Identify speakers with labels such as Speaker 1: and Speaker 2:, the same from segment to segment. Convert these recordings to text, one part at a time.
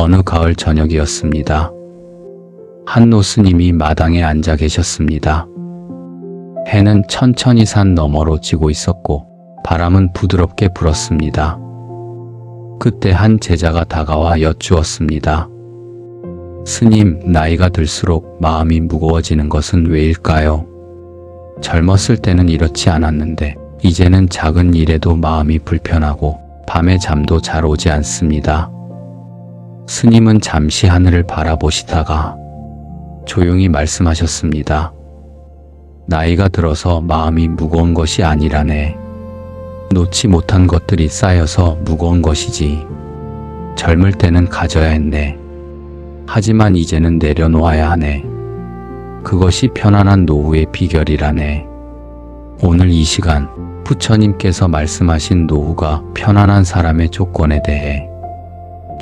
Speaker 1: 어느 가을 저녁이었습니다. 한 노스님이 마당에 앉아 계셨습니다. 해는 천천히 산 너머로 지고 있었고 바람은 부드럽게 불었습니다. 그때 한 제자가 다가와 여쭈었습니다. 스님, 나이가 들수록 마음이 무거워지는 것은 왜일까요? 젊었을 때는 이렇지 않았는데 이제는 작은 일에도 마음이 불편하고 밤에 잠도 잘 오지 않습니다. 스님은 잠시 하늘을 바라보시다가 조용히 말씀하셨습니다. 나이가 들어서 마음이 무거운 것이 아니라네. 놓지 못한 것들이 쌓여서 무거운 것이지. 젊을 때는 가져야 했네. 하지만 이제는 내려놓아야 하네. 그것이 편안한 노후의 비결이라네. 오늘 이 시간 부처님께서 말씀하신 노후가 편안한 사람의 조건에 대해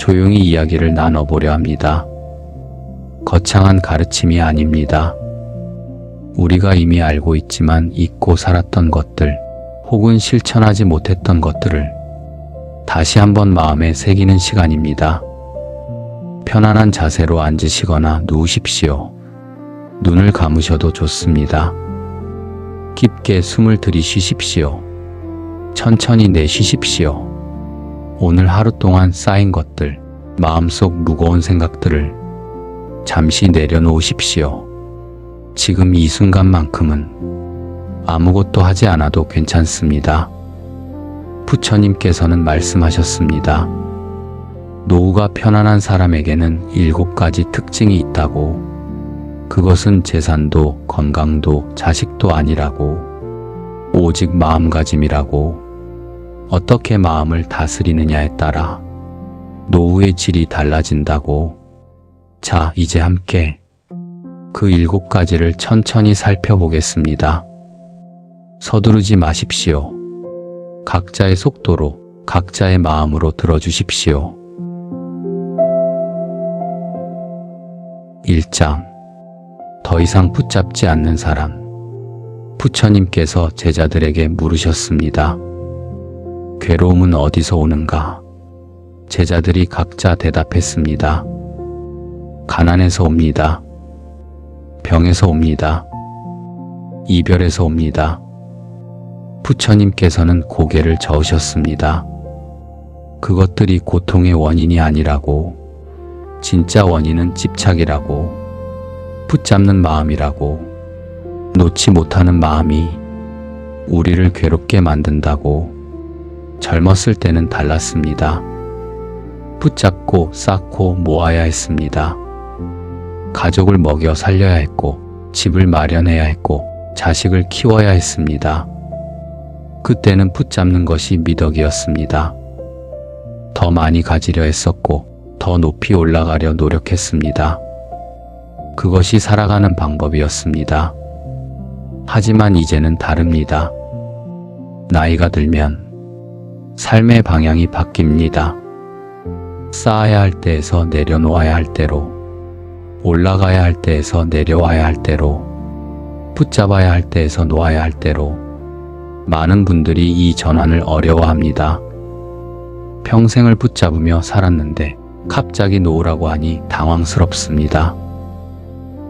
Speaker 1: 조용히 이야기를 나눠보려 합니다. 거창한 가르침이 아닙니다. 우리가 이미 알고 있지만 잊고 살았던 것들, 혹은 실천하지 못했던 것들을 다시 한번 마음에 새기는 시간입니다. 편안한 자세로 앉으시거나 누우십시오. 눈을 감으셔도 좋습니다. 깊게 숨을 들이쉬십시오. 천천히 내쉬십시오. 오늘 하루 동안 쌓인 것들, 마음속 무거운 생각들을 잠시 내려놓으십시오. 지금 이 순간만큼은 아무것도 하지 않아도 괜찮습니다. 부처님께서는 말씀하셨습니다. 노후가 편안한 사람에게는 7가지 특징이 있다고. 그것은 재산도 건강도 자식도 아니라고. 오직 마음가짐이라고. 어떻게 마음을 다스리느냐에 따라 노후의 질이 달라진다고. 자, 이제 함께 그 7가지를 천천히 살펴보겠습니다. 서두르지 마십시오. 각자의 속도로, 각자의 마음으로 들어주십시오. 1장. 더 이상 붙잡지 않는 사람. 부처님께서 제자들에게 물으셨습니다. 괴로움은 어디서 오는가? 제자들이 각자 대답했습니다. 가난에서 옵니다. 병에서 옵니다. 이별에서 옵니다. 부처님께서는 고개를 저으셨습니다. 그것들이 고통의 원인이 아니라고. 진짜 원인은 집착이라고. 붙잡는 마음이라고. 놓지 못하는 마음이 우리를 괴롭게 만든다고. 젊었을 때는 달랐습니다. 붙잡고 쌓고 모아야 했습니다. 가족을 먹여 살려야 했고, 집을 마련해야 했고, 자식을 키워야 했습니다. 그때는 붙잡는 것이 미덕이었습니다. 더 많이 가지려 했었고, 더 높이 올라가려 노력했습니다. 그것이 살아가는 방법이었습니다. 하지만 이제는 다릅니다. 나이가 들면 삶의 방향이 바뀝니다. 쌓아야 할 때에서 내려놓아야 할 때로, 올라가야 할 때에서 내려와야 할 때로, 붙잡아야 할 때에서 놓아야 할 때로. 많은 분들이 이 전환을 어려워합니다. 평생을 붙잡으며 살았는데 갑자기 놓으라고 하니 당황스럽습니다.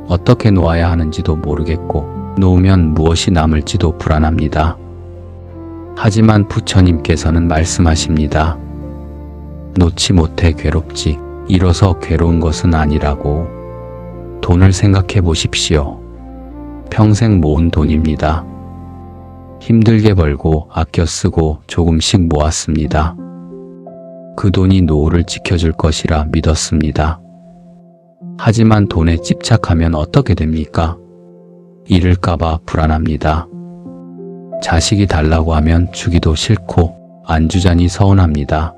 Speaker 1: 어떻게 놓아야 하는지도 모르겠고 놓으면 무엇이 남을지도 불안합니다. 하지만 부처님께서는 말씀하십니다. 놓지 못해 괴롭지 잃어서 괴로운 것은 아니라고. 돈을 생각해 보십시오. 평생 모은 돈입니다. 힘들게 벌고 아껴 쓰고 조금씩 모았습니다. 그 돈이 노후를 지켜줄 것이라 믿었습니다. 하지만 돈에 집착하면 어떻게 됩니까? 잃을까봐 불안합니다. 자식이 달라고 하면 주기도 싫고 안 주자니 서운합니다.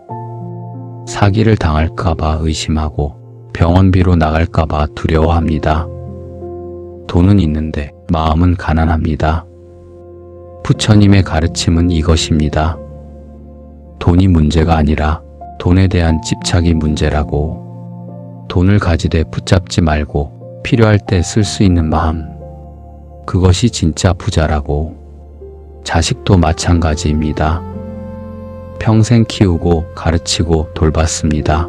Speaker 1: 사기를 당할까봐 의심하고 병원비로 나갈까봐 두려워합니다. 돈은 있는데 마음은 가난합니다. 부처님의 가르침은 이것입니다. 돈이 문제가 아니라 돈에 대한 집착이 문제라고. 돈을 가지되 붙잡지 말고 필요할 때 쓸 수 있는 마음, 그것이 진짜 부자라고. 자식도 마찬가지입니다. 평생 키우고 가르치고 돌봤습니다.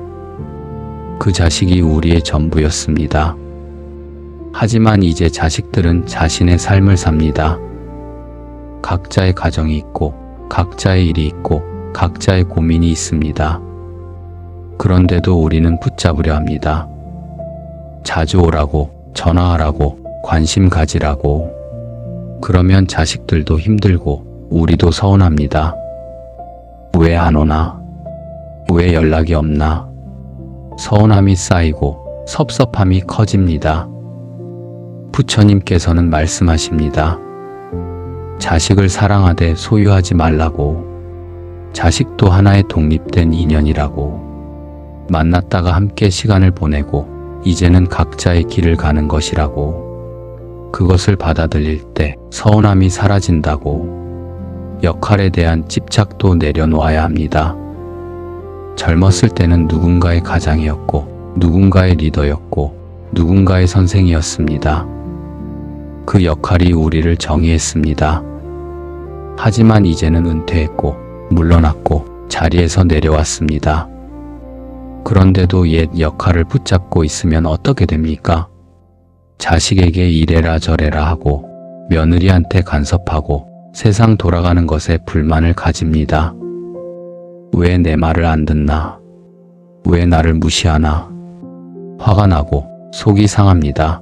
Speaker 1: 그 자식이 우리의 전부였습니다. 하지만 이제 자식들은 자신의 삶을 삽니다. 각자의 가정이 있고, 각자의 일이 있고, 각자의 고민이 있습니다. 그런데도 우리는 붙잡으려 합니다. 자주 오라고, 전화하라고, 관심 가지라고. 그러면 자식들도 힘들고, 우리도 서운합니다. 왜 안 오나? 왜 연락이 없나? 서운함이 쌓이고 섭섭함이 커집니다. 부처님께서는 말씀하십니다. 자식을 사랑하되 소유하지 말라고. 자식도 하나의 독립된 인연이라고. 만났다가 함께 시간을 보내고 이제는 각자의 길을 가는 것이라고. 그것을 받아들일 때 서운함이 사라진다고. 역할에 대한 집착도 내려놓아야 합니다. 젊었을 때는 누군가의 가장이었고, 누군가의 리더였고, 누군가의 선생이었습니다. 그 역할이 우리를 정의했습니다. 하지만 이제는 은퇴했고, 물러났고, 자리에서 내려왔습니다. 그런데도 옛 역할을 붙잡고 있으면 어떻게 됩니까? 자식에게 이래라 저래라 하고, 며느리한테 간섭하고, 세상 돌아가는 것에 불만을 가집니다. 왜 내 말을 안 듣나? 왜 나를 무시하나? 화가 나고 속이 상합니다.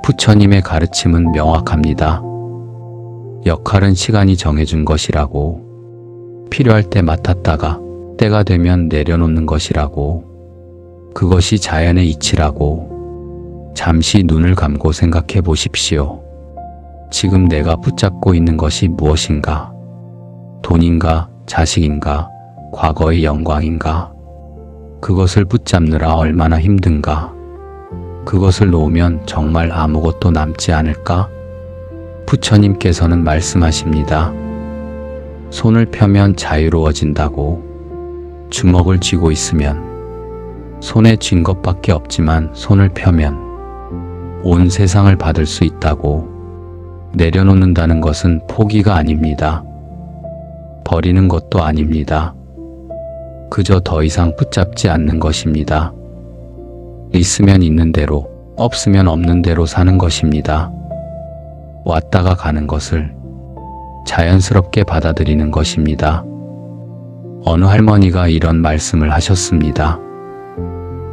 Speaker 1: 부처님의 가르침은 명확합니다. 역할은 시간이 정해준 것이라고. 필요할 때 맡았다가 때가 되면 내려놓는 것이라고. 그것이 자연의 이치라고. 잠시 눈을 감고 생각해 보십시오. 지금 내가 붙잡고 있는 것이 무엇인가? 돈인가? 자식인가? 과거의 영광인가? 그것을 붙잡느라 얼마나 힘든가? 그것을 놓으면 정말 아무것도 남지 않을까? 부처님께서는 말씀하십니다. 손을 펴면 자유로워진다고. 주먹을 쥐고 있으면 손에 쥔 것밖에 없지만 손을 펴면 온 세상을 받을 수 있다고. 내려놓는다는 것은 포기가 아닙니다. 버리는 것도 아닙니다. 그저 더 이상 붙잡지 않는 것입니다. 있으면 있는 대로, 없으면 없는 대로 사는 것입니다. 왔다가 가는 것을 자연스럽게 받아들이는 것입니다. 어느 할머니가 이런 말씀을 하셨습니다.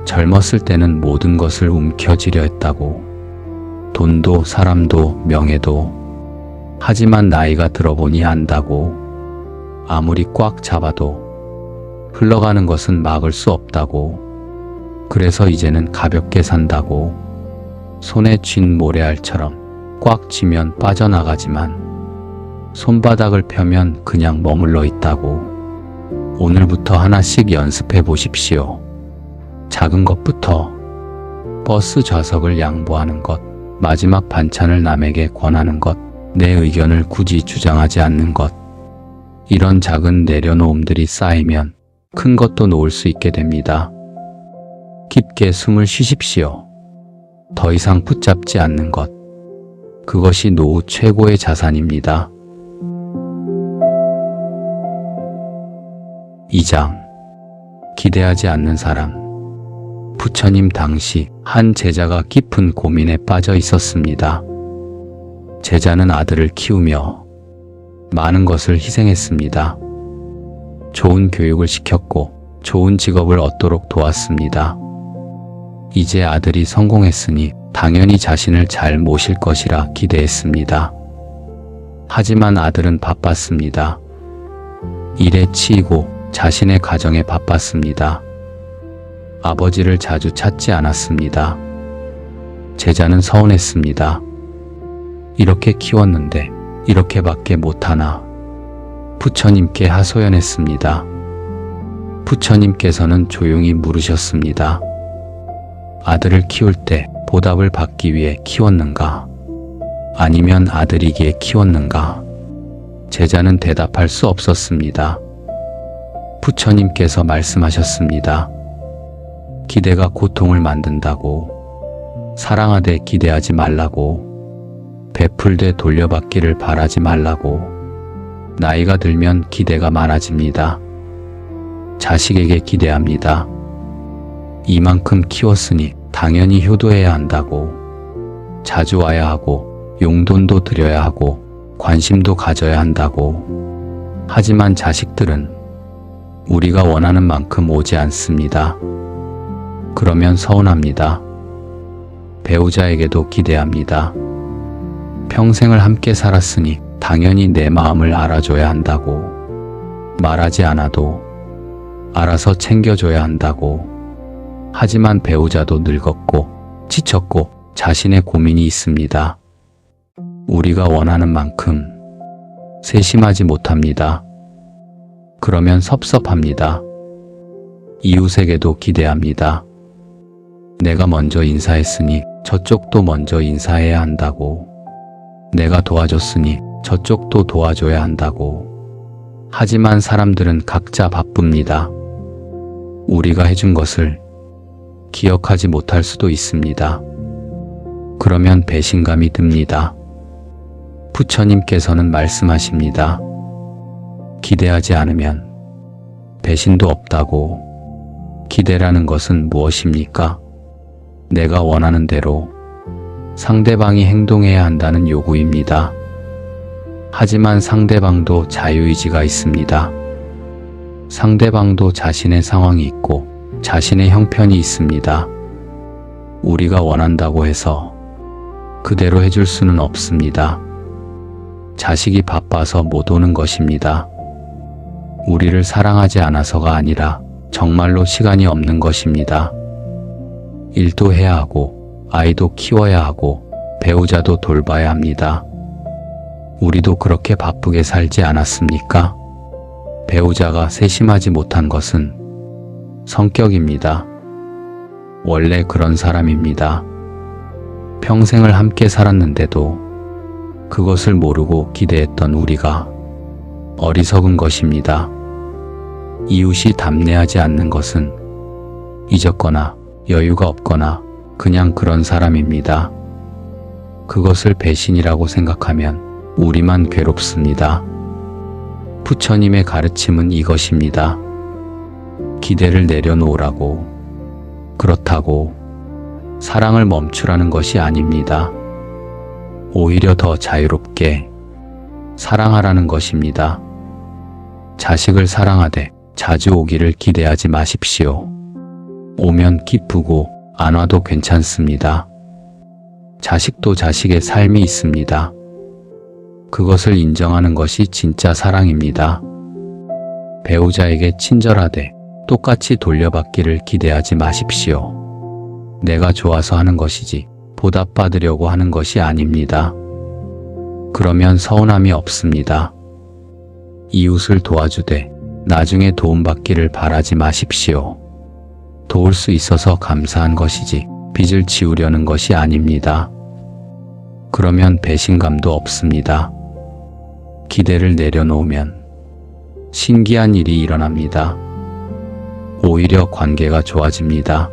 Speaker 1: 젊었을 때는 모든 것을 움켜쥐려 했다고. 돈도 사람도 명예도. 하지만 나이가 들어보니 안다고. 아무리 꽉 잡아도 흘러가는 것은 막을 수 없다고. 그래서 이제는 가볍게 산다고. 손에 쥔 모래알처럼 꽉 쥐면 빠져나가지만 손바닥을 펴면 그냥 머물러 있다고. 오늘부터 하나씩 연습해 보십시오. 작은 것부터. 버스 좌석을 양보하는 것, 마지막 반찬을 남에게 권하는 것, 내 의견을 굳이 주장하지 않는 것. 이런 작은 내려놓음들이 쌓이면 큰 것도 놓을 수 있게 됩니다. 깊게 숨을 쉬십시오. 더 이상 붙잡지 않는 것. 그것이 노후 최고의 자산입니다. 2장. 기대하지 않는 사람. 부처님 당시 한 제자가 깊은 고민에 빠져 있었습니다. 제자는 아들을 키우며 많은 것을 희생했습니다. 좋은 교육을 시켰고 좋은 직업을 얻도록 도왔습니다. 이제 아들이 성공했으니 당연히 자신을 잘 모실 것이라 기대했습니다. 하지만 아들은 바빴습니다. 일에 치이고 자신의 가정에 바빴습니다. 아버지를 자주 찾지 않았습니다. 제자는 서운했습니다. 이렇게 키웠는데 이렇게밖에 못하나. 부처님께 하소연했습니다. 부처님께서는 조용히 물으셨습니다. 아들을 키울 때 보답을 받기 위해 키웠는가? 아니면 아들이기에 키웠는가? 제자는 대답할 수 없었습니다. 부처님께서 말씀하셨습니다. 기대가 고통을 만든다고. 사랑하되 기대하지 말라고. 베풀되 돌려받기를 바라지 말라고. 나이가 들면 기대가 많아집니다. 자식에게 기대합니다. 이만큼 키웠으니 당연히 효도해야 한다고, 자주 와야 하고, 용돈도 드려야 하고, 관심도 가져야 한다고. 하지만 자식들은 우리가 원하는 만큼 오지 않습니다. 그러면 서운합니다. 배우자에게도 기대합니다. 평생을 함께 살았으니 당연히 내 마음을 알아줘야 한다고, 말하지 않아도 알아서 챙겨줘야 한다고. 하지만 배우자도 늙었고 지쳤고 자신의 고민이 있습니다. 우리가 원하는 만큼 세심하지 못합니다. 그러면 섭섭합니다. 이웃에게도 기대합니다. 내가 먼저 인사했으니 저쪽도 먼저 인사해야 한다고. 내가 도와줬으니 저쪽도 도와줘야 한다고. 하지만 사람들은 각자 바쁩니다. 우리가 해준 것을 기억하지 못할 수도 있습니다. 그러면 배신감이 듭니다. 부처님께서는 말씀하십니다. 기대하지 않으면 배신도 없다고. 기대라는 것은 무엇입니까? 내가 원하는 대로 상대방이 행동해야 한다는 요구입니다. 하지만 상대방도 자유의지가 있습니다. 상대방도 자신의 상황이 있고 자신의 형편이 있습니다. 우리가 원한다고 해서 그대로 해줄 수는 없습니다. 자식이 바빠서 못 오는 것입니다. 우리를 사랑하지 않아서가 아니라 정말로 시간이 없는 것입니다. 일도 해야 하고 아이도 키워야 하고 배우자도 돌봐야 합니다. 우리도 그렇게 바쁘게 살지 않았습니까? 배우자가 세심하지 못한 것은 성격입니다. 원래 그런 사람입니다. 평생을 함께 살았는데도 그것을 모르고 기대했던 우리가 어리석은 것입니다. 이웃이 답례하지 않는 것은 잊었거나 여유가 없거나 그냥 그런 사람입니다. 그것을 배신이라고 생각하면 우리만 괴롭습니다. 부처님의 가르침은 이것입니다. 기대를 내려놓으라고. 그렇다고 사랑을 멈추라는 것이 아닙니다. 오히려 더 자유롭게 사랑하라는 것입니다. 자식을 사랑하되 자주 오기를 기대하지 마십시오. 오면 기쁘고 안 와도 괜찮습니다. 자식도 자식의 삶이 있습니다. 그것을 인정하는 것이 진짜 사랑입니다. 배우자에게 친절하되 똑같이 돌려받기를 기대하지 마십시오. 내가 좋아서 하는 것이지 보답받으려고 하는 것이 아닙니다. 그러면 서운함이 없습니다. 이웃을 도와주되 나중에 도움받기를 바라지 마십시오. 도울 수 있어서 감사한 것이지 빚을 지우려는 것이 아닙니다. 그러면 배신감도 없습니다. 기대를 내려놓으면 신기한 일이 일어납니다. 오히려 관계가 좋아집니다.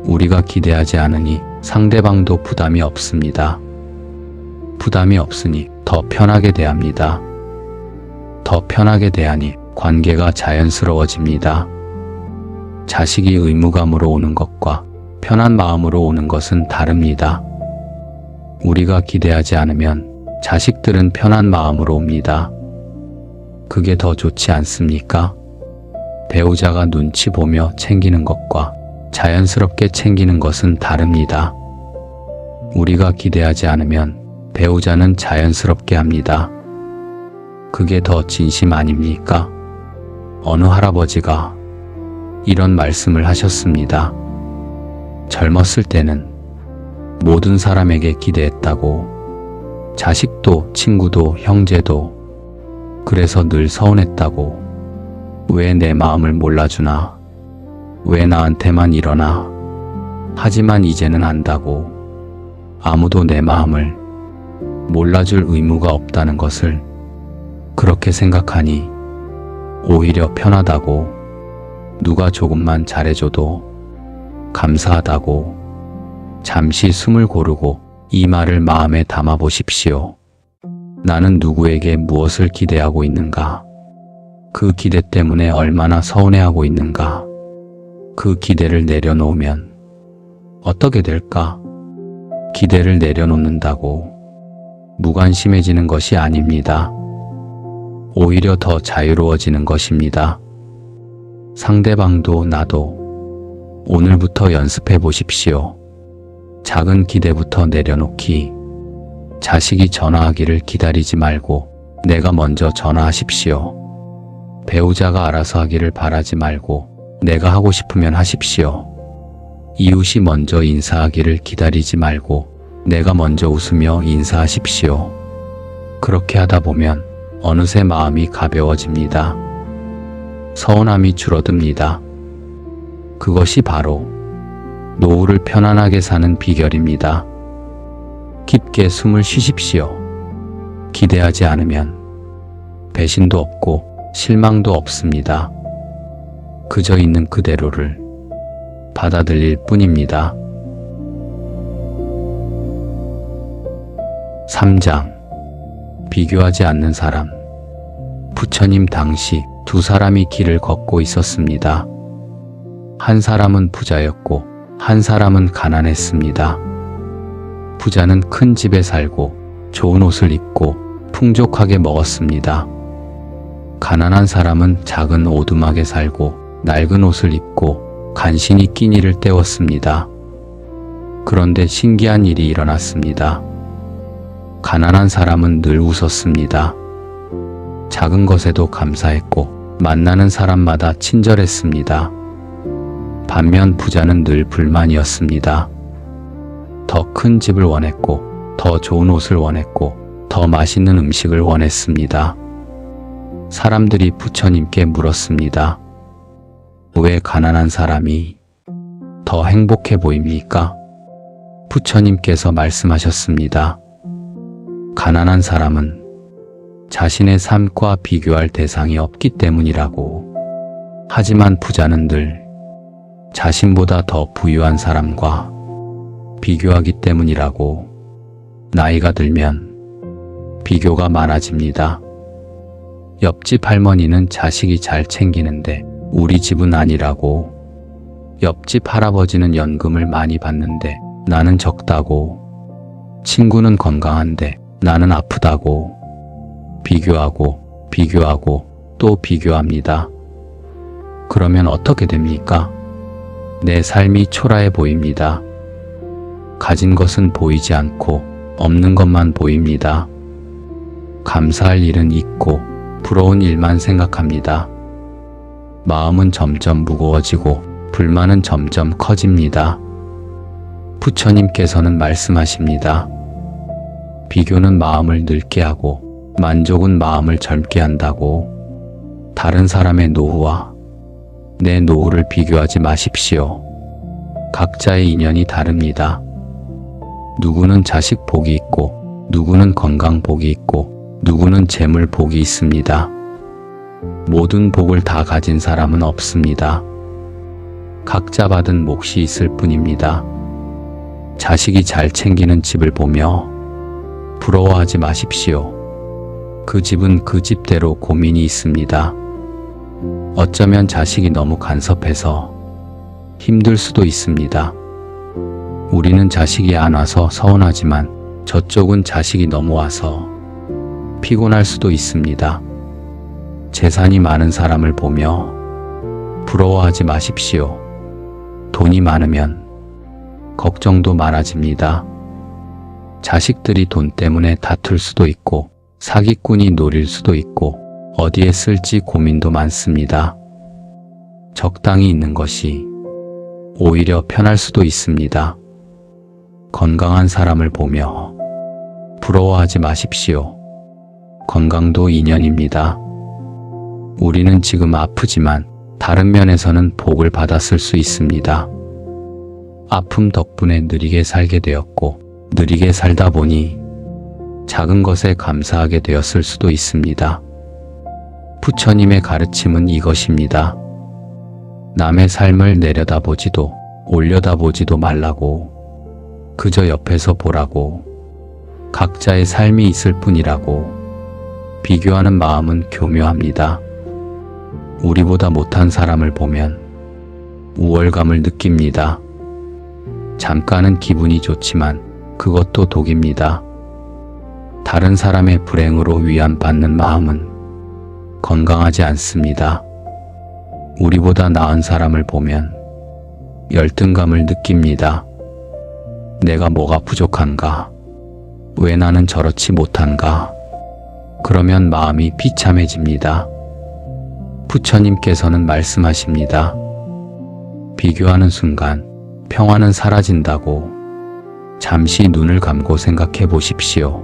Speaker 1: 우리가 기대하지 않으니 상대방도 부담이 없습니다. 부담이 없으니 더 편하게 대합니다. 더 편하게 대하니 관계가 자연스러워집니다. 자식이 의무감으로 오는 것과 편한 마음으로 오는 것은 다릅니다. 우리가 기대하지 않으면 자식들은 편한 마음으로 옵니다. 그게 더 좋지 않습니까? 배우자가 눈치 보며 챙기는 것과 자연스럽게 챙기는 것은 다릅니다. 우리가 기대하지 않으면 배우자는 자연스럽게 합니다. 그게 더 진심 아닙니까? 어느 할아버지가 이런 말씀을 하셨습니다. 젊었을 때는 모든 사람에게 기대했다고. 자식도 친구도 형제도. 그래서 늘 서운했다고. 왜 내 마음을 몰라주나? 왜 나한테만 이러나? 하지만 이제는 안다고. 아무도 내 마음을 몰라줄 의무가 없다는 것을 그렇게 생각하니 오히려 편하다고. 누가 조금만 잘해줘도 감사하다고. 잠시 숨을 고르고 이 말을 마음에 담아 보십시오. 나는 누구에게 무엇을 기대하고 있는가? 그 기대 때문에 얼마나 서운해하고 있는가? 그 기대를 내려놓으면 어떻게 될까? 기대를 내려놓는다고 무관심해지는 것이 아닙니다. 오히려 더 자유로워지는 것입니다. 상대방도 나도 오늘부터 연습해 보십시오. 작은 기대부터 내려놓기. 자식이 전화하기를 기다리지 말고 내가 먼저 전화하십시오. 배우자가 알아서 하기를 바라지 말고 내가 하고 싶으면 하십시오. 이웃이 먼저 인사하기를 기다리지 말고 내가 먼저 웃으며 인사하십시오. 그렇게 하다 보면 어느새 마음이 가벼워집니다. 서운함이 줄어듭니다. 그것이 바로 노후를 편안하게 사는 비결입니다. 깊게 숨을 쉬십시오. 기대하지 않으면 배신도 없고 실망도 없습니다. 그저 있는 그대로를 받아들일 뿐입니다. 3장 비교하지 않는 사람. 부처님 당시 두 사람이 길을 걷고 있었습니다. 한 사람은 부자였고 한 사람은 가난했습니다. 부자는 큰 집에 살고 좋은 옷을 입고 풍족하게 먹었습니다. 가난한 사람은 작은 오두막에 살고 낡은 옷을 입고 간신히 끼니를 때웠습니다. 그런데 신기한 일이 일어났습니다. 가난한 사람은 늘 웃었습니다. 작은 것에도 감사했고 만나는 사람마다 친절했습니다. 반면 부자는 늘 불만이었습니다. 더 큰 집을 원했고 더 좋은 옷을 원했고 더 맛있는 음식을 원했습니다. 사람들이 부처님께 물었습니다. 왜 가난한 사람이 더 행복해 보입니까? 부처님께서 말씀하셨습니다. 가난한 사람은 자신의 삶과 비교할 대상이 없기 때문이라고. 하지만 부자는 늘 자신보다 더 부유한 사람과 비교하기 때문이라고. 나이가 들면 비교가 많아집니다. 옆집 할머니는 자식이 잘 챙기는데 우리 집은 아니라고. 옆집 할아버지는 연금을 많이 받는데 나는 적다고. 친구는 건강한데 나는 아프다고. 비교하고 또 비교합니다. 그러면 어떻게 됩니까? 내 삶이 초라해 보입니다. 가진 것은 보이지 않고 없는 것만 보입니다. 감사할 일은 있고 부러운 일만 생각합니다. 마음은 점점 무거워지고 불만은 점점 커집니다. 부처님께서는 말씀하십니다. 비교는 마음을 늙게 하고 만족은 마음을 젊게 한다고. 다른 사람의 노후와 내 노후를 비교하지 마십시오. 각자의 인연이 다릅니다. 누구는 자식 복이 있고 누구는 건강 복이 있고 누구는 재물 복이 있습니다. 모든 복을 다 가진 사람은 없습니다. 각자 받은 몫이 있을 뿐입니다. 자식이 잘 챙기는 집을 보며 부러워하지 마십시오. 그 집은 그 집대로 고민이 있습니다. 어쩌면 자식이 너무 간섭해서 힘들 수도 있습니다. 우리는 자식이 안 와서 서운하지만 저쪽은 자식이 너무 와서 피곤할 수도 있습니다. 재산이 많은 사람을 보며 부러워하지 마십시오. 돈이 많으면 걱정도 많아집니다. 자식들이 돈 때문에 다툴 수도 있고 사기꾼이 노릴 수도 있고 어디에 쓸지 고민도 많습니다. 적당히 있는 것이 오히려 편할 수도 있습니다. 건강한 사람을 보며 부러워하지 마십시오. 건강도 인연입니다. 우리는 지금 아프지만 다른 면에서는 복을 받았을 수 있습니다. 아픔 덕분에 느리게 살게 되었고 느리게 살다 보니 작은 것에 감사하게 되었을 수도 있습니다. 부처님의 가르침은 이것입니다. 남의 삶을 내려다보지도 올려다보지도 말라고. 그저 옆에서 보라고. 각자의 삶이 있을 뿐이라고. 비교하는 마음은 교묘합니다. 우리보다 못한 사람을 보면 우월감을 느낍니다. 잠깐은 기분이 좋지만 그것도 독입니다. 다른 사람의 불행으로 위안받는 마음은 건강하지 않습니다. 우리보다 나은 사람을 보면 열등감을 느낍니다. 내가 뭐가 부족한가? 왜 나는 저렇지 못한가? 그러면 마음이 비참해집니다. 부처님께서는 말씀하십니다. 비교하는 순간 평화는 사라진다고. 잠시 눈을 감고 생각해 보십시오.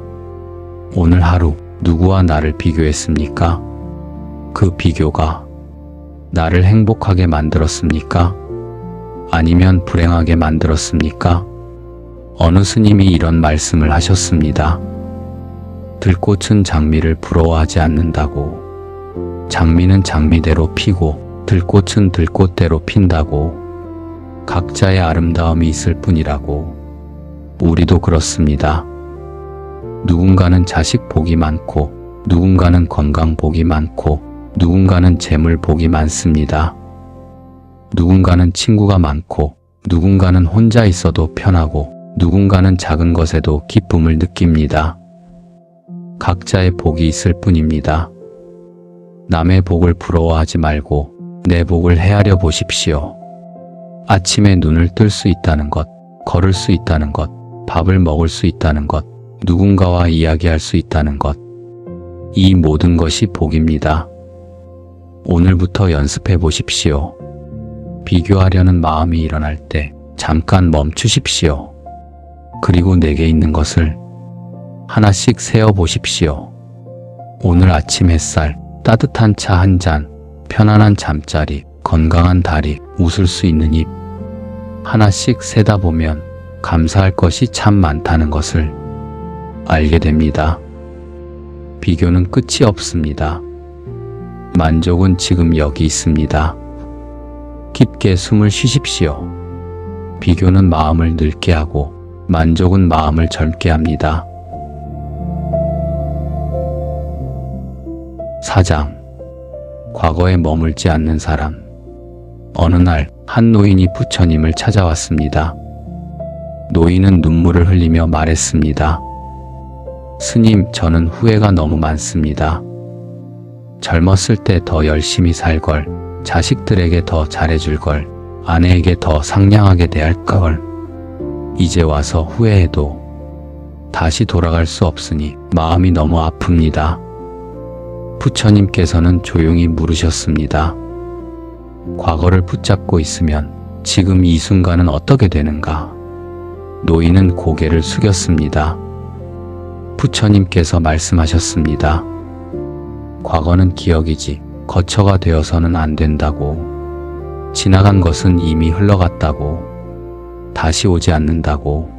Speaker 1: 오늘 하루 누구와 나를 비교했습니까? 그 비교가 나를 행복하게 만들었습니까? 아니면 불행하게 만들었습니까? 어느 스님이 이런 말씀을 하셨습니다. 들꽃은 장미를 부러워하지 않는다고. 장미는 장미대로 피고 들꽃은 들꽃대로 핀다고. 각자의 아름다움이 있을 뿐이라고. 우리도 그렇습니다. 누군가는 자식 복이 많고, 누군가는 건강 복이 많고, 누군가는 재물 복이 많습니다. 누군가는 친구가 많고, 누군가는 혼자 있어도 편하고, 누군가는 작은 것에도 기쁨을 느낍니다. 각자의 복이 있을 뿐입니다. 남의 복을 부러워하지 말고 내 복을 헤아려 보십시오. 아침에 눈을 뜰 수 있다는 것, 걸을 수 있다는 것, 밥을 먹을 수 있다는 것, 누군가와 이야기할 수 있다는 것, 이 모든 것이 복입니다. 오늘부터 연습해 보십시오. 비교하려는 마음이 일어날 때 잠깐 멈추십시오. 그리고 내게 있는 것을 하나씩 세어 보십시오. 오늘 아침 햇살, 따뜻한 차 한 잔, 편안한 잠자리, 건강한 다리, 웃을 수 있는 입. 하나씩 세다 보면 감사할 것이 참 많다는 것을 알게 됩니다. 비교는 끝이 없습니다. 만족은 지금 여기 있습니다. 깊게 숨을 쉬십시오. 비교는 마음을 늙게 하고 만족은 마음을 젊게 합니다. 4장. 과거에 머물지 않는 사람. 어느 날 한 노인이 부처님을 찾아왔습니다. 노인은 눈물을 흘리며 말했습니다. 스님, 저는 후회가 너무 많습니다. 젊었을 때 더 열심히 살 걸, 자식들에게 더 잘해줄 걸, 아내에게 더 상냥하게 대할 걸. 이제 와서 후회해도 다시 돌아갈 수 없으니 마음이 너무 아픕니다. 부처님께서는 조용히 물으셨습니다. 과거를 붙잡고 있으면 지금 이 순간은 어떻게 되는가? 노인은 고개를 숙였습니다. 부처님께서 말씀하셨습니다. 과거는 기억이지 거처가 되어서는 안 된다고. 지나간 것은 이미 흘러갔다고. 다시 오지 않는다고.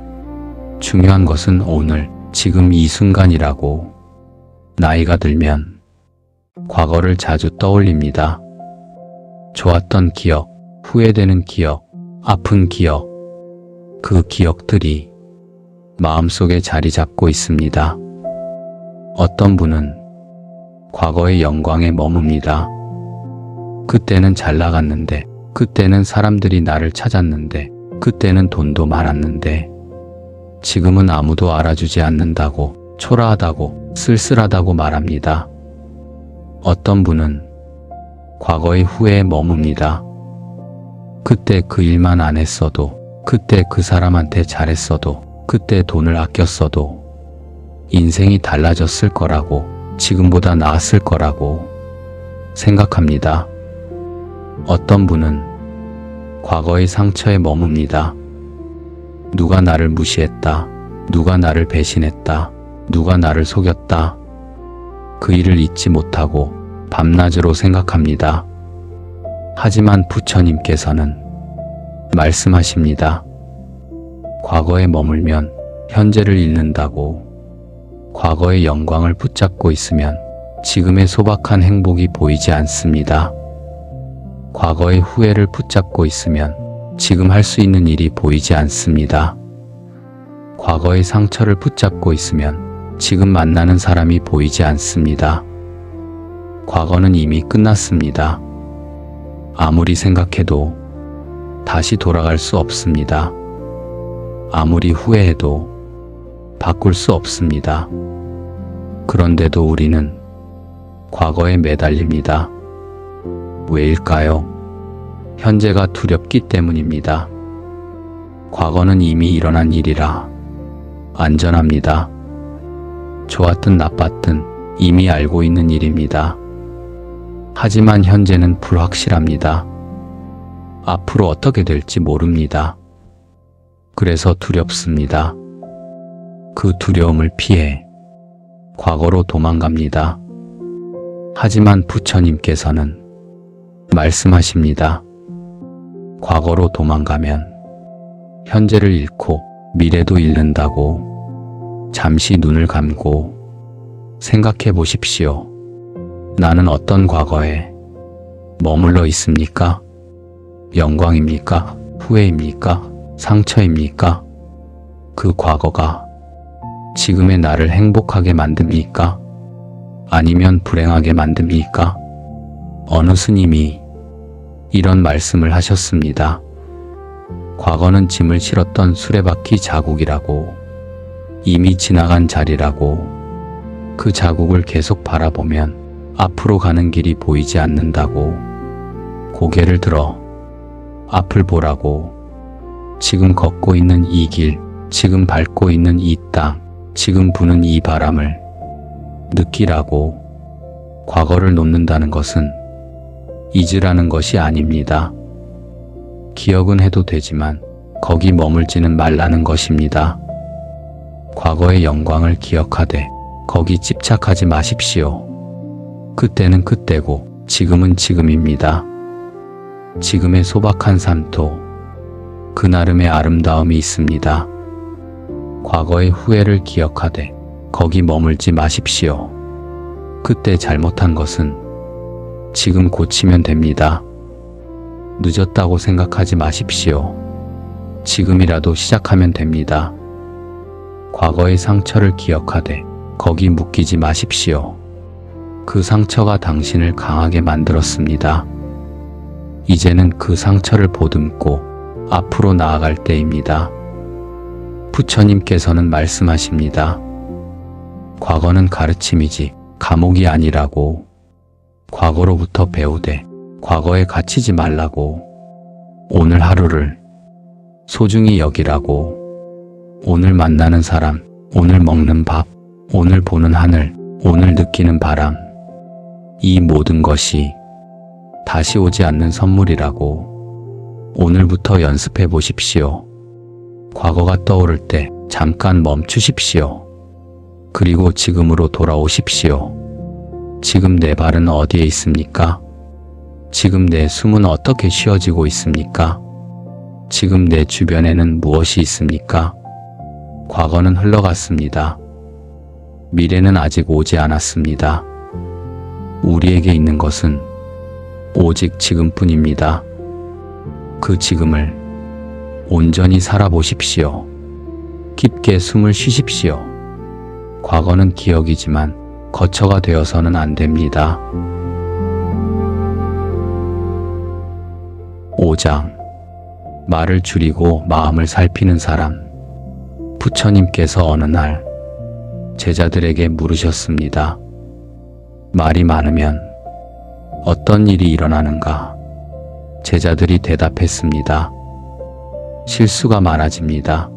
Speaker 1: 중요한 것은 오늘, 지금 이 순간이라고. 나이가 들면 과거를 자주 떠올립니다. 좋았던 기억, 후회되는 기억, 아픈 기억, 그 기억들이 마음속에 자리 잡고 있습니다. 어떤 분은 과거의 영광에 머뭅니다. 그때는 잘 나갔는데, 그때는 사람들이 나를 찾았는데, 그때는 돈도 많았는데, 지금은 아무도 알아주지 않는다고, 초라하다고, 쓸쓸하다고 말합니다. 어떤 분은 과거의 후회에 머뭅니다. 그때 그 일만 안 했어도, 그때 그 사람한테 잘했어도, 그때 돈을 아꼈어도 인생이 달라졌을 거라고, 지금보다 나았을 거라고 생각합니다. 어떤 분은 과거의 상처에 머뭅니다. 누가 나를 무시했다. 누가 나를 배신했다. 누가 나를 속였다. 그 일을 잊지 못하고 밤낮으로 생각합니다. 하지만 부처님께서는 말씀하십니다. 과거에 머물면 현재를 잃는다고. 과거의 영광을 붙잡고 있으면 지금의 소박한 행복이 보이지 않습니다. 과거의 후회를 붙잡고 있으면 지금 할 수 있는 일이 보이지 않습니다. 과거의 상처를 붙잡고 있으면 지금 만나는 사람이 보이지 않습니다. 과거는 이미 끝났습니다. 아무리 생각해도 다시 돌아갈 수 없습니다. 아무리 후회해도 바꿀 수 없습니다. 그런데도 우리는 과거에 매달립니다. 왜일까요? 현재가 두렵기 때문입니다. 과거는 이미 일어난 일이라 안전합니다. 좋았든 나빴든 이미 알고 있는 일입니다. 하지만 현재는 불확실합니다. 앞으로 어떻게 될지 모릅니다. 그래서 두렵습니다. 그 두려움을 피해 과거로 도망갑니다. 하지만 부처님께서는 말씀하십니다. 과거로 도망가면 현재를 잃고 미래도 잃는다고. 잠시 눈을 감고 생각해 보십시오. 나는 어떤 과거에 머물러 있습니까? 영광입니까? 후회입니까? 상처입니까? 그 과거가 지금의 나를 행복하게 만듭니까? 아니면 불행하게 만듭니까? 어느 스님이 이런 말씀을 하셨습니다. 과거는 짐을 실었던 수레바퀴 자국이라고, 이미 지나간 자리라고. 그 자국을 계속 바라보면 앞으로 가는 길이 보이지 않는다고. 고개를 들어 앞을 보라고. 지금 걷고 있는 이 길, 지금 밟고 있는 이 땅, 지금 부는 이 바람을 느끼라고. 과거를 놓는다는 것은 잊으라는 것이 아닙니다. 기억은 해도 되지만 거기 머물지는 말라는 것입니다. 과거의 영광을 기억하되 거기 집착하지 마십시오. 그때는 그때고 지금은 지금입니다. 지금의 소박한 삶도 그 나름의 아름다움이 있습니다. 과거의 후회를 기억하되 거기 머물지 마십시오. 그때 잘못한 것은 지금 고치면 됩니다. 늦었다고 생각하지 마십시오. 지금이라도 시작하면 됩니다. 과거의 상처를 기억하되 거기 묶이지 마십시오. 그 상처가 당신을 강하게 만들었습니다. 이제는 그 상처를 보듬고 앞으로 나아갈 때입니다. 부처님께서는 말씀하십니다. 과거는 가르침이지 감옥이 아니라고. 과거로부터 배우되 과거에 갇히지 말라고. 오늘 하루를 소중히 여기라고. 오늘 만나는 사람, 오늘 먹는 밥, 오늘 보는 하늘, 오늘 느끼는 바람. 이 모든 것이 다시 오지 않는 선물이라고. 오늘부터 연습해 보십시오. 과거가 떠오를 때 잠깐 멈추십시오. 그리고 지금으로 돌아오십시오. 지금 내 발은 어디에 있습니까? 지금 내 숨은 어떻게 쉬어지고 있습니까? 지금 내 주변에는 무엇이 있습니까? 과거는 흘러갔습니다. 미래는 아직 오지 않았습니다. 우리에게 있는 것은 오직 지금뿐입니다. 그 지금을 온전히 살아보십시오. 깊게 숨을 쉬십시오. 과거는 기억이지만 거처가 되어서는 안 됩니다. 5장. 말을 줄이고 마음을 살피는 사람. 부처님께서 어느 날 제자들에게 물으셨습니다. 말이 많으면 어떤 일이 일어나는가? 제자들이 대답했습니다. 실수가 많아집니다.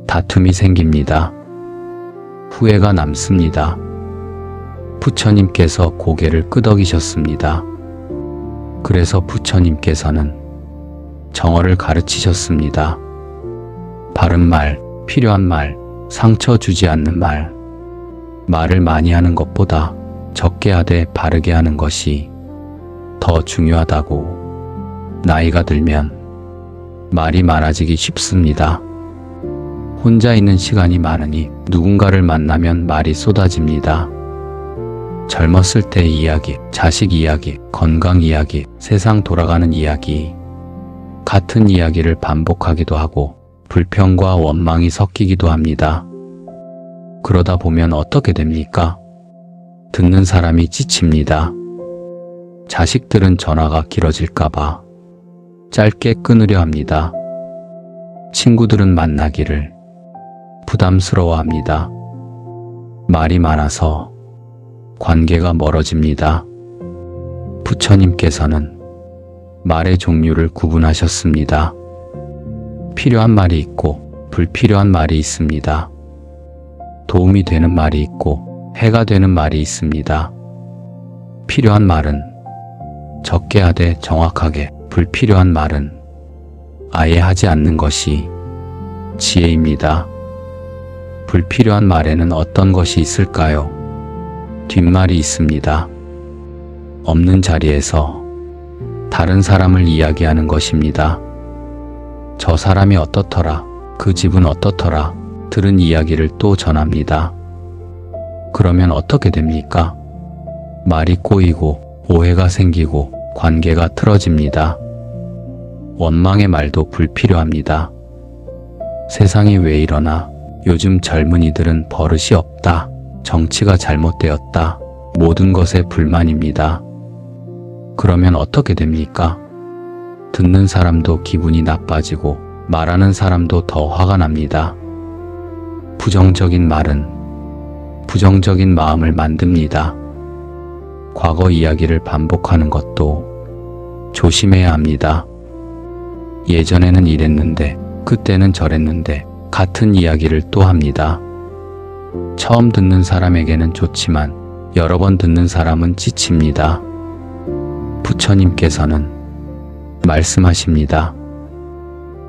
Speaker 1: 다툼이 생깁니다. 후회가 남습니다. 부처님께서 고개를 끄덕이셨습니다. 그래서 부처님께서는 정어를 가르치셨습니다. 바른 말, 필요한 말, 상처 주지 않는 말. 말을 많이 하는 것보다 적게 하되 바르게 하는 것이 더 중요하다고. 나이가 들면 말이 많아지기 쉽습니다. 혼자 있는 시간이 많으니 누군가를 만나면 말이 쏟아집니다. 젊었을 때의 이야기, 자식 이야기, 건강 이야기, 세상 돌아가는 이야기. 같은 이야기를 반복하기도 하고 불평과 원망이 섞이기도 합니다. 그러다 보면 어떻게 됩니까? 듣는 사람이 지칩니다. 자식들은 전화가 길어질까봐 짧게 끊으려 합니다. 친구들은 만나기를 부담스러워 합니다. 말이 많아서 관계가 멀어집니다. 부처님께서는 말의 종류를 구분하셨습니다. 필요한 말이 있고 불필요한 말이 있습니다. 도움이 되는 말이 있고 해가 되는 말이 있습니다. 필요한 말은 적게 하되 정확하게, 불필요한 말은 아예 하지 않는 것이 지혜입니다. 불필요한 말에는 어떤 것이 있을까요? 뒷말이 있습니다. 없는 자리에서 다른 사람을 이야기하는 것입니다. 저 사람이 어떻더라, 그 집은 어떻더라, 들은 이야기를 또 전합니다. 그러면 어떻게 됩니까? 말이 꼬이고 오해가 생기고 관계가 틀어집니다. 원망의 말도 불필요합니다. 세상이 왜 이러나, 요즘 젊은이들은 버릇이 없다, 정치가 잘못되었다, 모든 것에 불만입니다. 그러면 어떻게 됩니까? 듣는 사람도 기분이 나빠지고 말하는 사람도 더 화가 납니다. 부정적인 말은 부정적인 마음을 만듭니다. 과거 이야기를 반복하는 것도 조심해야 합니다. 예전에는 이랬는데, 그때는 저랬는데, 같은 이야기를 또 합니다. 처음 듣는 사람에게는 좋지만 여러 번 듣는 사람은 지칩니다. 부처님께서는 말씀하십니다.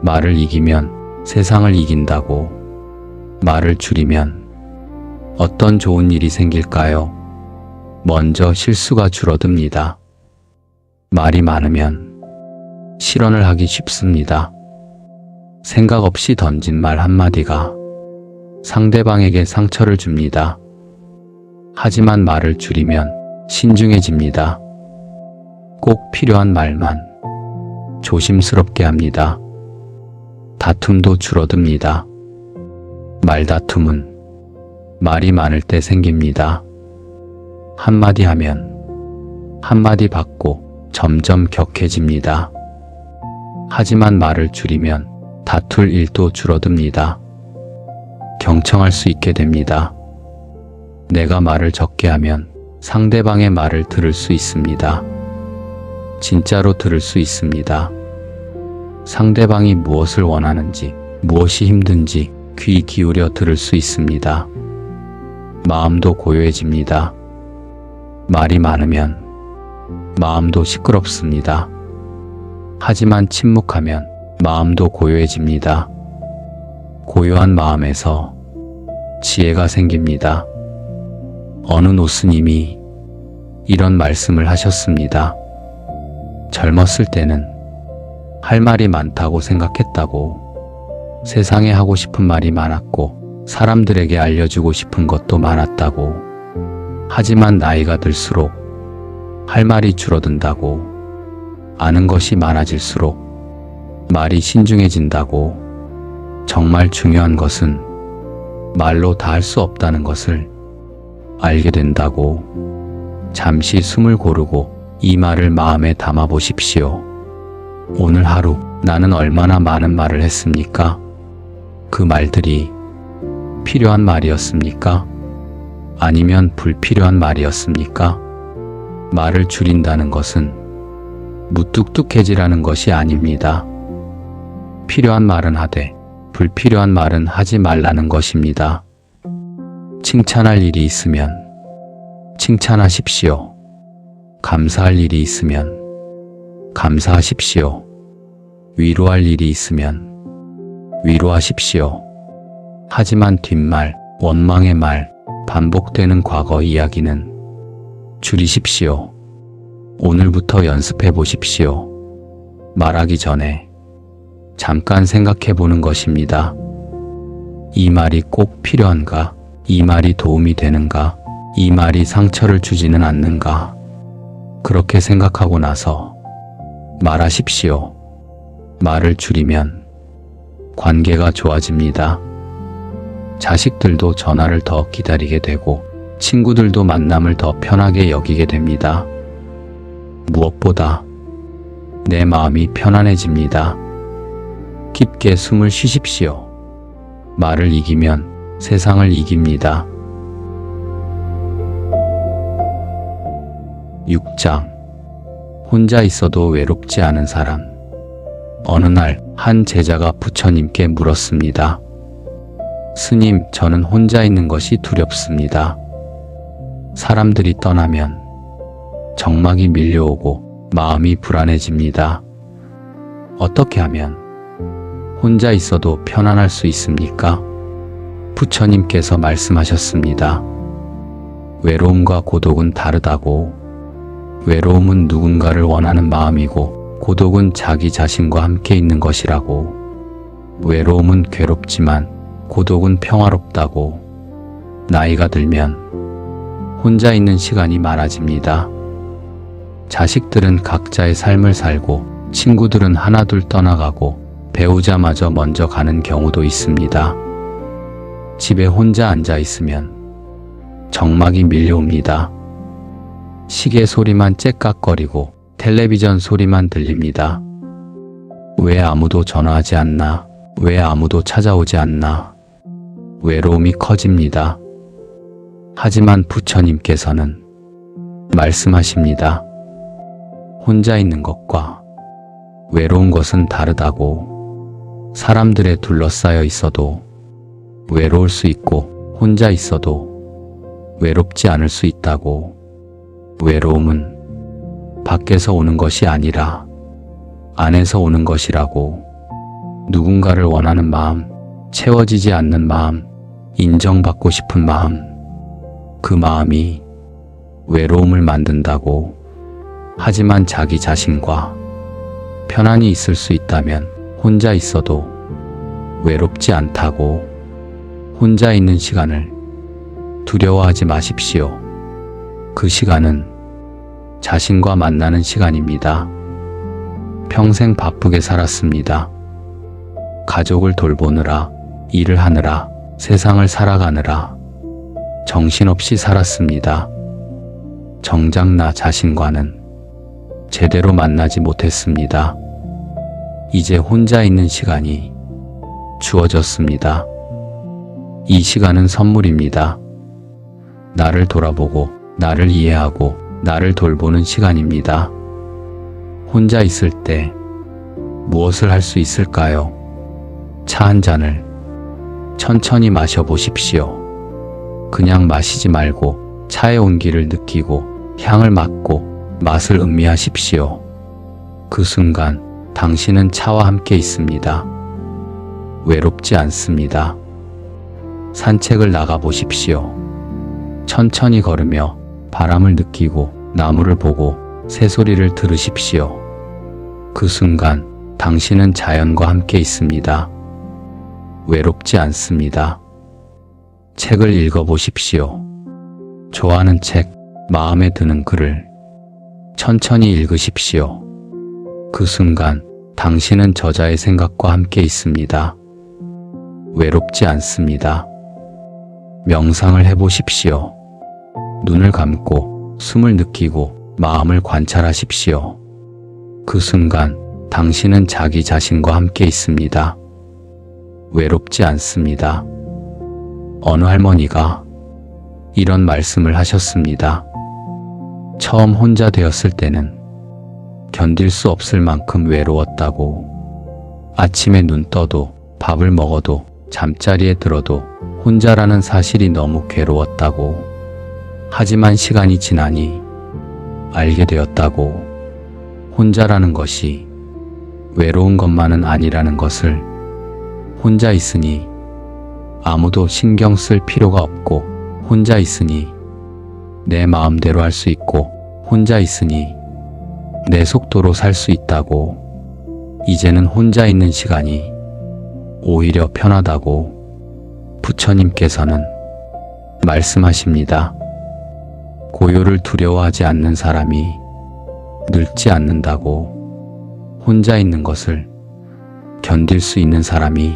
Speaker 1: 말을 이기면 세상을 이긴다고. 말을 줄이면 어떤 좋은 일이 생길까요? 먼저 실수가 줄어듭니다. 말이 많으면 실언을 하기 쉽습니다. 생각 없이 던진 말 한마디가 상대방에게 상처를 줍니다. 하지만 말을 줄이면 신중해집니다. 꼭 필요한 말만 조심스럽게 합니다. 다툼도 줄어듭니다. 말다툼은 말이 많을 때 생깁니다. 한마디 하면 한마디 받고 점점 격해집니다. 하지만 말을 줄이면 다툴 일도 줄어듭니다. 경청할 수 있게 됩니다. 내가 말을 적게 하면 상대방의 말을 들을 수 있습니다. 진짜로 들을 수 있습니다. 상대방이 무엇을 원하는지, 무엇이 힘든지 귀 기울여 들을 수 있습니다. 마음도 고요해집니다. 말이 많으면 마음도 시끄럽습니다. 하지만 침묵하면 마음도 고요해집니다. 고요한 마음에서 지혜가 생깁니다. 어느 노스님이 이런 말씀을 하셨습니다. 젊었을 때는 할 말이 많다고 생각했다고, 세상에 하고 싶은 말이 많았고 사람들에게 알려주고 싶은 것도 많았다고, 하지만 나이가 들수록 할 말이 줄어든다고, 아는 것이 많아질수록 말이 신중해진다고, 정말 중요한 것은 말로 다 할 수 없다는 것을 알게 된다고. 잠시 숨을 고르고 이 말을 마음에 담아 보십시오. 오늘 하루 나는 얼마나 많은 말을 했습니까? 그 말들이 필요한 말이었습니까? 아니면 불필요한 말이었습니까? 말을 줄인다는 것은 무뚝뚝해지라는 것이 아닙니다. 필요한 말은 하되 불필요한 말은 하지 말라는 것입니다. 칭찬할 일이 있으면 칭찬하십시오. 감사할 일이 있으면 감사하십시오. 위로할 일이 있으면 위로하십시오. 하지만 뒷말, 원망의 말, 반복되는 과거 이야기는 줄이십시오. 오늘부터 연습해 보십시오. 말하기 전에 잠깐 생각해 보는 것입니다. 이 말이 꼭 필요한가? 이 말이 도움이 되는가? 이 말이 상처를 주지는 않는가? 그렇게 생각하고 나서 말하십시오. 말을 줄이면 관계가 좋아집니다. 자식들도 전화를 더 기다리게 되고 친구들도 만남을 더 편하게 여기게 됩니다. 무엇보다 내 마음이 편안해집니다. 깊게 숨을 쉬십시오. 말을 이기면 세상을 이깁니다. 6장. 혼자 있어도 외롭지 않은 사람. 어느 날 한 제자가 부처님께 물었습니다. 스님, 저는 혼자 있는 것이 두렵습니다. 사람들이 떠나면 정막이 밀려오고 마음이 불안해집니다. 어떻게 하면 혼자 있어도 편안할 수 있습니까? 부처님께서 말씀하셨습니다. 외로움과 고독은 다르다고. 외로움은 누군가를 원하는 마음이고 고독은 자기 자신과 함께 있는 것이라고. 외로움은 괴롭지만 고독은 평화롭다고. 나이가 들면 혼자 있는 시간이 많아집니다. 자식들은 각자의 삶을 살고 친구들은 하나둘 떠나가고 배우자마저 먼저 가는 경우도 있습니다. 집에 혼자 앉아 있으면 정막이 밀려옵니다. 시계 소리만 째깍거리고 텔레비전 소리만 들립니다. 왜 아무도 전화하지 않나? 왜 아무도 찾아오지 않나? 외로움이 커집니다. 하지만 부처님께서는 말씀하십니다. 혼자 있는 것과 외로운 것은 다르다고. 사람들에 둘러싸여 있어도 외로울 수 있고 혼자 있어도 외롭지 않을 수 있다고. 외로움은 밖에서 오는 것이 아니라 안에서 오는 것이라고. 누군가를 원하는 마음, 채워지지 않는 마음, 인정받고 싶은 마음, 그 마음이 외로움을 만든다고. 하지만 자기 자신과 편안히 있을 수 있다면 혼자 있어도 외롭지 않다고. 혼자 있는 시간을 두려워하지 마십시오. 그 시간은 자신과 만나는 시간입니다. 평생 바쁘게 살았습니다. 가족을 돌보느라, 일을 하느라, 세상을 살아가느라 정신없이 살았습니다. 정작 나 자신과는 제대로 만나지 못했습니다. 이제 혼자 있는 시간이 주어졌습니다. 이 시간은 선물입니다. 나를 돌아보고, 나를 이해하고, 나를 돌보는 시간입니다. 혼자 있을 때 무엇을 할 수 있을까요? 차 한 잔을 천천히 마셔보십시오. 그냥 마시지 말고 차의 온기를 느끼고 향을 맡고 맛을 음미하십시오. 그 순간 당신은 차와 함께 있습니다. 외롭지 않습니다. 산책을 나가보십시오. 천천히 걸으며 바람을 느끼고 나무를 보고 새소리를 들으십시오. 그 순간 당신은 자연과 함께 있습니다. 외롭지 않습니다. 책을 읽어보십시오. 좋아하는 책, 마음에 드는 글을 천천히 읽으십시오. 그 순간 당신은 저자의 생각과 함께 있습니다. 외롭지 않습니다. 명상을 해보십시오. 눈을 감고 숨을 느끼고 마음을 관찰하십시오. 그 순간 당신은 자기 자신과 함께 있습니다. 외롭지 않습니다. 어느 할머니가 이런 말씀을 하셨습니다. 처음 혼자 되었을 때는 견딜 수 없을 만큼 외로웠다고. 아침에 눈 떠도 밥을 먹어도 잠자리에 들어도 혼자라는 사실이 너무 괴로웠다고. 하지만 시간이 지나니 알게 되었다고. 혼자라는 것이 외로운 것만은 아니라는 것을. 혼자 있으니 아무도 신경 쓸 필요가 없고, 혼자 있으니 내 마음대로 할 수 있고, 혼자 있으니 내 속도로 살 수 있다고. 이제는 혼자 있는 시간이 오히려 편하다고. 부처님께서는 말씀하십니다. 고요를 두려워하지 않는 사람이 늙지 않는다고. 혼자 있는 것을 견딜 수 있는 사람이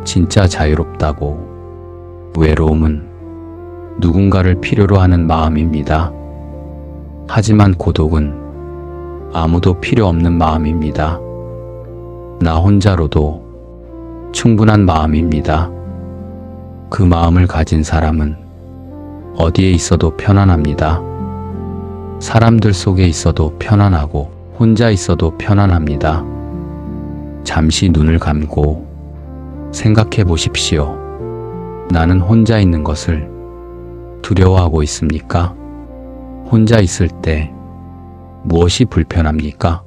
Speaker 1: 진짜 자유롭다고. 외로움은 누군가를 필요로 하는 마음입니다. 하지만 고독은 아무도 필요 없는 마음입니다. 나 혼자로도 충분한 마음입니다. 그 마음을 가진 사람은 어디에 있어도 편안합니다. 사람들 속에 있어도 편안하고 혼자 있어도 편안합니다. 잠시 눈을 감고 생각해 보십시오. 나는 혼자 있는 것을 두려워하고 있습니까? 혼자 있을 때 무엇이 불편합니까?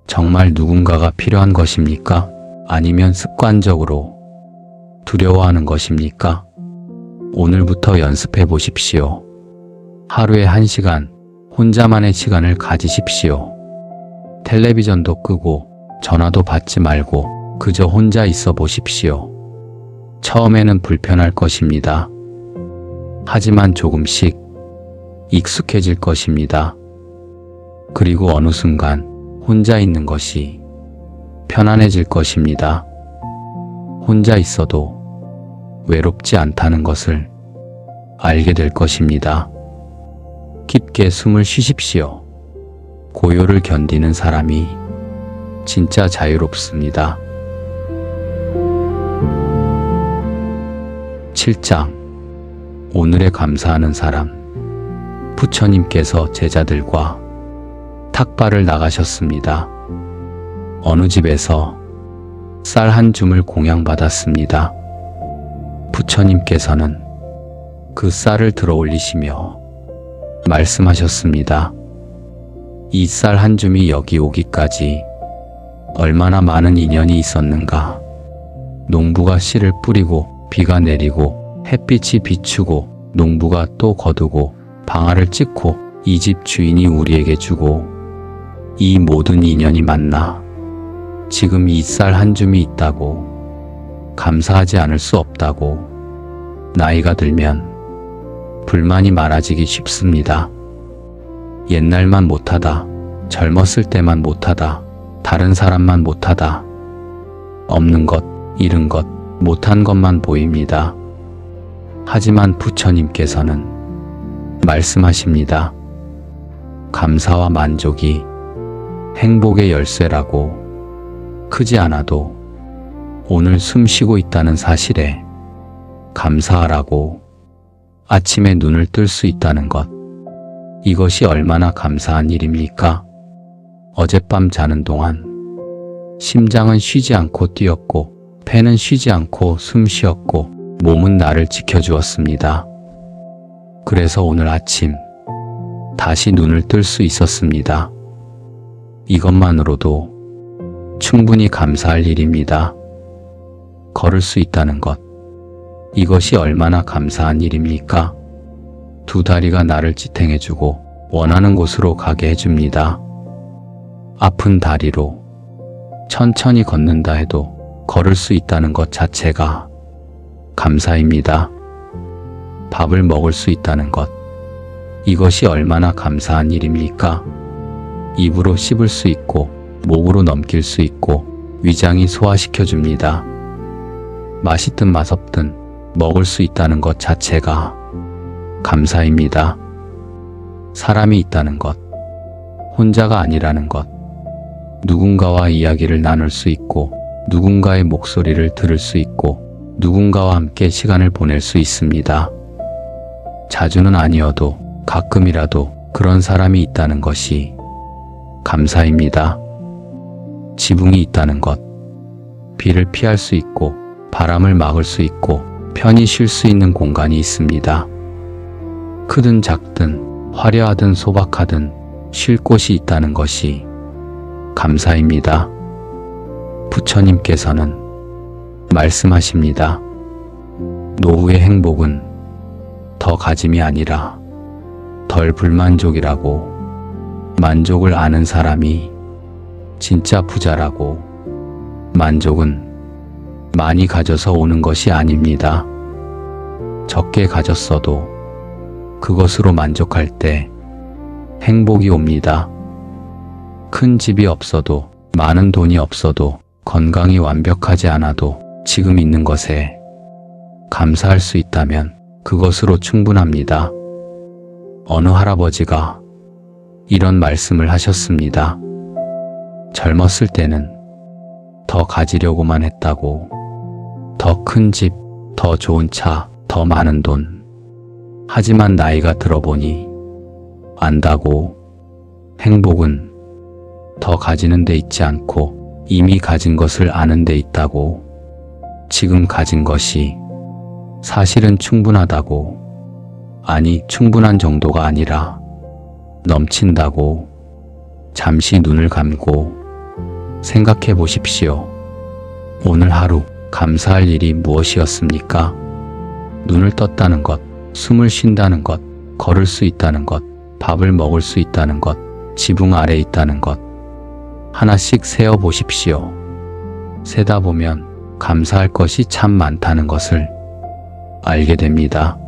Speaker 1: 정말 누군가가 필요한 것입니까? 아니면 습관적으로 두려워하는 것입니까? 오늘부터 연습해 보십시오. 하루에 1시간 혼자만의 시간을 가지십시오. 텔레비전도 끄고 전화도 받지 말고 그저 혼자 있어 보십시오. 처음에는 불편할 것입니다. 하지만 조금씩 익숙해질 것입니다. 그리고 어느 순간 혼자 있는 것이 편안해질 것입니다. 혼자 있어도 외롭지 않다는 것을 알게 될 것입니다. 깊게 숨을 쉬십시오. 고요를 견디는 사람이 진짜 자유롭습니다. 7장 오늘에 감사하는 사람. 부처님께서 제자들과 탁발을 나가셨습니다. 어느 집에서 쌀 한 줌을 공양받았습니다. 부처님께서는 그 쌀을 들어 올리시며 말씀하셨습니다. 이 쌀 한 줌이 여기 오기까지 얼마나 많은 인연이 있었는가. 농부가 씨를 뿌리고 비가 내리고 햇빛이 비추고 농부가 또 거두고 방아를 찍고 이 집 주인이 우리에게 주고 이 모든 인연이 만나 지금 이 쌀 한 줌이 있다고 감사하지 않을 수 없다고. 나이가 들면 불만이 많아지기 쉽습니다. 옛날만 못하다, 젊었을 때만 못하다, 다른 사람만 못하다. 없는 것, 잃은 것, 못한 것만 보입니다. 하지만 부처님께서는 말씀하십니다. 감사와 만족이 행복의 열쇠라고. 크지 않아도 오늘 숨 쉬고 있다는 사실에 감사하라고. 아침에 눈을 뜰 수 있다는 것. 이것이 얼마나 감사한 일입니까? 어젯밤 자는 동안 심장은 쉬지 않고 뛰었고 폐는 쉬지 않고 숨 쉬었고 몸은 나를 지켜주었습니다. 그래서 오늘 아침 다시 눈을 뜰 수 있었습니다. 이것만으로도 충분히 감사할 일입니다. 걸을 수 있다는 것. 이것이 얼마나 감사한 일입니까? 두 다리가 나를 지탱해주고 원하는 곳으로 가게 해줍니다. 아픈 다리로 천천히 걷는다 해도 걸을 수 있다는 것 자체가 감사입니다. 밥을 먹을 수 있다는 것. 이것이 얼마나 감사한 일입니까? 입으로 씹을 수 있고 목으로 넘길 수 있고 위장이 소화시켜줍니다. 맛있든 맛없든 먹을 수 있다는 것 자체가 감사입니다. 사람이 있다는 것, 혼자가 아니라는 것, 누군가와 이야기를 나눌 수 있고 누군가의 목소리를 들을 수 있고 누군가와 함께 시간을 보낼 수 있습니다. 자주는 아니어도 가끔이라도 그런 사람이 있다는 것이 감사입니다. 지붕이 있다는 것, 비를 피할 수 있고 바람을 막을 수 있고 편히 쉴 수 있는 공간이 있습니다. 크든 작든 화려하든 소박하든 쉴 곳이 있다는 것이 감사입니다. 부처님께서는 말씀하십니다. 노후의 행복은 더 가짐이 아니라 덜 불만족이라고. 만족을 아는 사람이 진짜 부자라고. 만족은 많이 가져서 오는 것이 아닙니다. 적게 가졌어도 그것으로 만족할 때 행복이 옵니다. 큰 집이 없어도 많은 돈이 없어도 건강이 완벽하지 않아도 지금 있는 것에 감사할 수 있다면 그것으로 충분합니다. 어느 할아버지가 이런 말씀을 하셨습니다. 젊었을 때는 더 가지려고만 했다고. 더 큰 집, 더 좋은 차, 더 많은 돈. 하지만 나이가 들어보니 안다고. 행복은 더 가지는 데 있지 않고 이미 가진 것을 아는 데 있다고. 지금 가진 것이 사실은 충분하다고. 아니, 충분한 정도가 아니라 넘친다고. 잠시 눈을 감고 생각해 보십시오. 오늘 하루 감사할 일이 무엇이었습니까? 눈을 떴다는 것, 숨을 쉰다는 것, 걸을 수 있다는 것, 밥을 먹을 수 있다는 것, 지붕 아래 있다는 것. 하나씩 세어 보십시오. 세다 보면 감사할 것이 참 많다는 것을 알게 됩니다.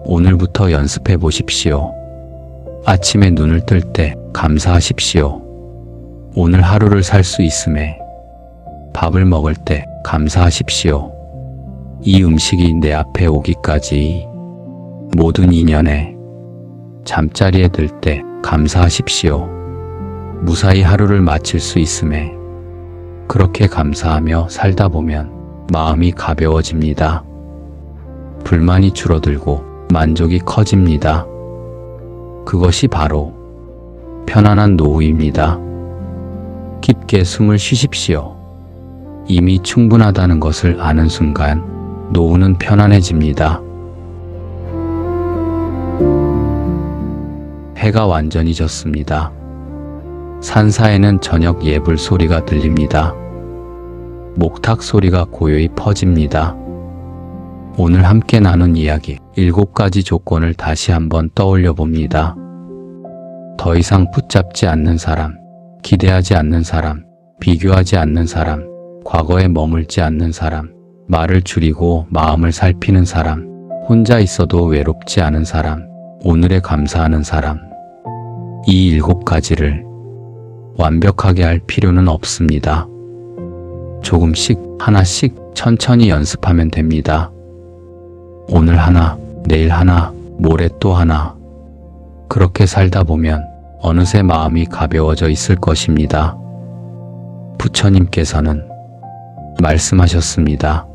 Speaker 1: 오늘부터 연습해 보십시오. 아침에 눈을 뜰 때 감사하십시오. 오늘 하루를 살 수 있음에. 밥을 먹을 때 감사하십시오. 이 음식이 내 앞에 오기까지. 모든 인연에. 잠자리에 들 때 감사하십시오. 무사히 하루를 마칠 수 있음에. 그렇게 감사하며 살다 보면 마음이 가벼워집니다. 불만이 줄어들고 만족이 커집니다. 그것이 바로 편안한 노후입니다. 깊게 숨을 쉬십시오. 이미 충분하다는 것을 아는 순간 노후는 편안해집니다. 해가 완전히 졌습니다. 산사에는 저녁 예불 소리가 들립니다. 목탁 소리가 고요히 퍼집니다. 오늘 함께 나눈 이야기 7가지 조건을 다시 한번 떠올려 봅니다. 더 이상 붙잡지 않는 사람, 기대하지 않는 사람, 비교하지 않는 사람, 과거에 머물지 않는 사람, 말을 줄이고 마음을 살피는 사람, 혼자 있어도 외롭지 않은 사람, 오늘에 감사하는 사람. 이 7가지를 완벽하게 할 필요는 없습니다. 조금씩 하나씩 천천히 연습하면 됩니다. 오늘 하나, 내일 하나, 모레 또 하나. 그렇게 살다 보면 어느새 마음이 가벼워져 있을 것입니다. 부처님께서는 말씀하셨습니다.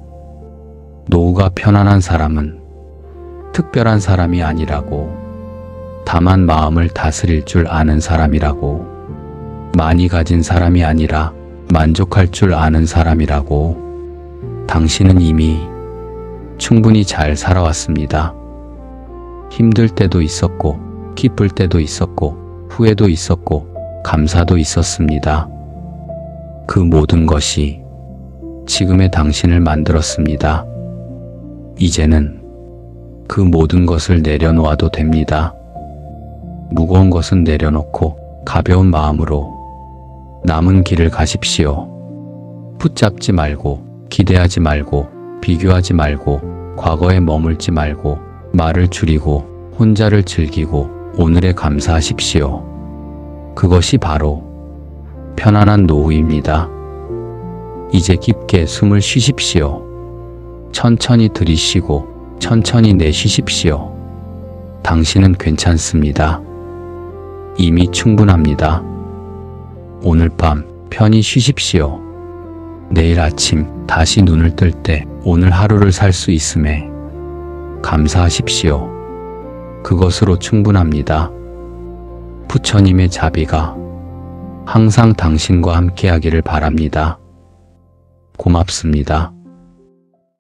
Speaker 1: 노후가 편안한 사람은 특별한 사람이 아니라고. 다만 마음을 다스릴 줄 아는 사람이라고. 많이 가진 사람이 아니라 만족할 줄 아는 사람이라고. 당신은 이미 충분히 잘 살아왔습니다. 힘들 때도 있었고, 기쁠 때도 있었고, 후회도 있었고, 감사도 있었습니다. 그 모든 것이 지금의 당신을 만들었습니다. 이제는 그 모든 것을 내려놓아도 됩니다. 무거운 것은 내려놓고 가벼운 마음으로 남은 길을 가십시오. 붙잡지 말고, 기대하지 말고, 비교하지 말고, 과거에 머물지 말고, 말을 줄이고, 혼자를 즐기고, 오늘에 감사하십시오. 그것이 바로 편안한 노후입니다. 이제 깊게 숨을 쉬십시오. 천천히 들이쉬고, 천천히 내쉬십시오. 당신은 괜찮습니다. 이미 충분합니다. 오늘 밤 편히 쉬십시오. 내일 아침 다시 눈을 뜰 때 오늘 하루를 살 수 있음에 감사하십시오. 그것으로 충분합니다. 부처님의 자비가 항상 당신과 함께하기를 바랍니다. 고맙습니다.